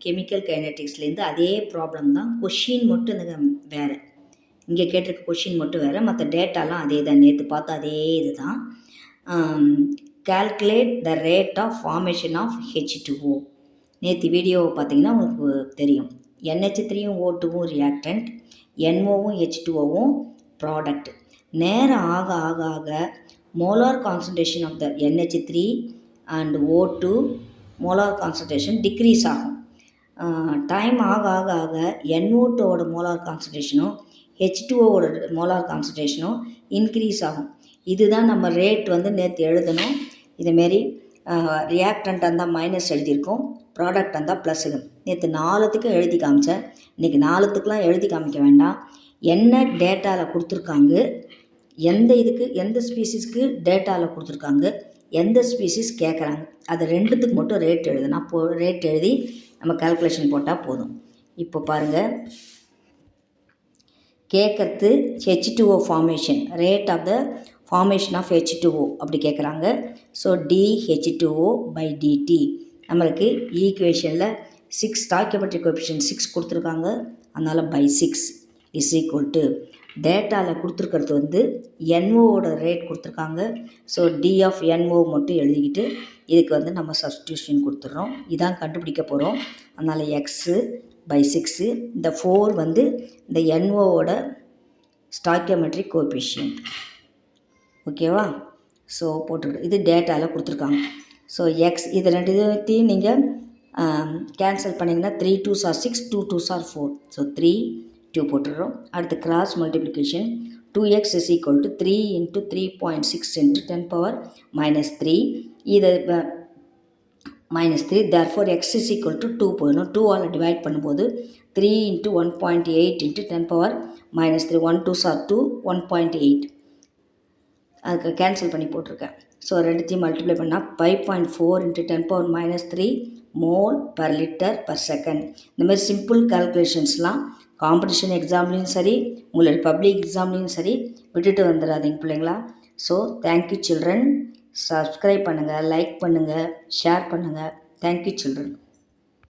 Chemical கைனடிக்ஸ்லேருந்து அதே problem தான். Question மட்டும் இந்த வேறு. இங்கே கேட்டிருக்க கொஷின் மட்டும் வேறு, மற்ற டேட்டாலாம் அதே தான். நேற்று பார்த்த அதே இது தான். Calculate the rate of formation of H2O. நேற்று வீடியோவை பார்த்தீங்கன்னா உங்களுக்கு தெரியும். NH3யும் O2வும் ரியாக்டன்ட், NOவும் H2Oவும் ப்ராடக்ட். நேரம் ஆக ஆக ஆக molar concentration of the NH3 and O2 molar concentration decrease ஆகும். டைம் ஆக ஆக ஆக NO2ஓட மோலார் கான்சன்ட்ரேஷனும் H2Oவோட மோலார் கான்சன்ட்ரேஷனும் இன்க்ரீஸ் ஆகும். இதுதான் நம்ம ரேட் வந்து நேற்று எழுதணும். இதுமாரி ரியாக்டன்ட் இருந்தால் மைனஸ் எழுதியிருக்கோம், ப்ராடக்ட் இருந்தால் ப்ளஸ். நேற்று 4த்துக்கும் எழுதி காமிச்சேன். இன்றைக்கி 4த்துக்கெலாம் எழுதி காமிக்க வேண்டாம். என்ன டேட்டாவில் கொடுத்துருக்காங்க, எந்த ஸ்பீசிஸ்க்கு டேட்டாவில் கொடுத்துருக்காங்க, எந்த ஸ்பீசிஸ் கேட்குறாங்க, அது 2த்துக்கு மட்டும் ரேட் எழுதுனா ரேட் எழுதி நம்ம கால்குலேஷன் போட்டால் போதும். இப்போ பாருங்கள், கேட்குறது H2O formation, rate of the formation of H2O அப்படி கேட்குறாங்க. ஸோ dH2O/dt நம்மளுக்கு ஈக்குவேஷனில் 6 ஸ்டாய்கியோமெட்ரிக் கோஎஃபிஷியன்ட் 6 கொடுத்துருக்காங்க. அதனால் by 6 இஸ் ஈக்குவல் டு டேட்டாவில் கொடுத்துருக்கிறது வந்து NOவோட ரேட் கொடுத்துருக்காங்க. ஸோ D ஆஃப் NO மட்டும் எழுதிக்கிட்டு இதுக்கு வந்து நம்ம சப்ஸ்டியூஷன் கொடுத்துட்றோம். இதான் கண்டுபிடிக்க போகிறோம். அதனால் x/6. இந்த 4 வந்து இந்த NOவோட ஸ்டாய்கியோமெட்ரிக் கோஎஃபிஷியன்ட். ஓகேவா? ஸோ போட்டுக்கிட்டு இது டேட்டாவில் கொடுத்துருக்காங்க. ஸோ எக்ஸ் இது 2த்தையும் நீங்கள் கேன்சல் பண்ணிங்கன்னா 3 2s are 6, 2 2s are 4. So 3 2 போட்டுடுறோம். அடுத்து cross multiplication 2x is equal to 3 into 3.6 into 10 - 3. இது -3, therefore x is equal to 2 போயிடும். 2ஆல் டிவைட் பண்ணும்போது 3 into 1.8 into 10 - 3. 1 2s are 2, 1.8. அதுக்கு கேன்சல் பண்ணி போட்டிருக்கேன். ஸோ 2த்தையும் மல்டிப்ளை பண்ணால் 5.4 into 10 - 3 mole per litre per second. இந்தமாதிரி simple கால்குலேஷன்ஸ்லாம் competition எக்ஸாம்லேயும் சரி, உங்களுடைய பப்ளிக் எக்ஸாம்லேயும் சரி விட்டுட்டு வந்துடாதீங்க பிள்ளைங்களா. So thank you children. சப்ஸ்கிரைப் பண்ணுங்கள், லைக் பண்ணுங்கள், ஷேர் பண்ணுங்கள். Thank you children.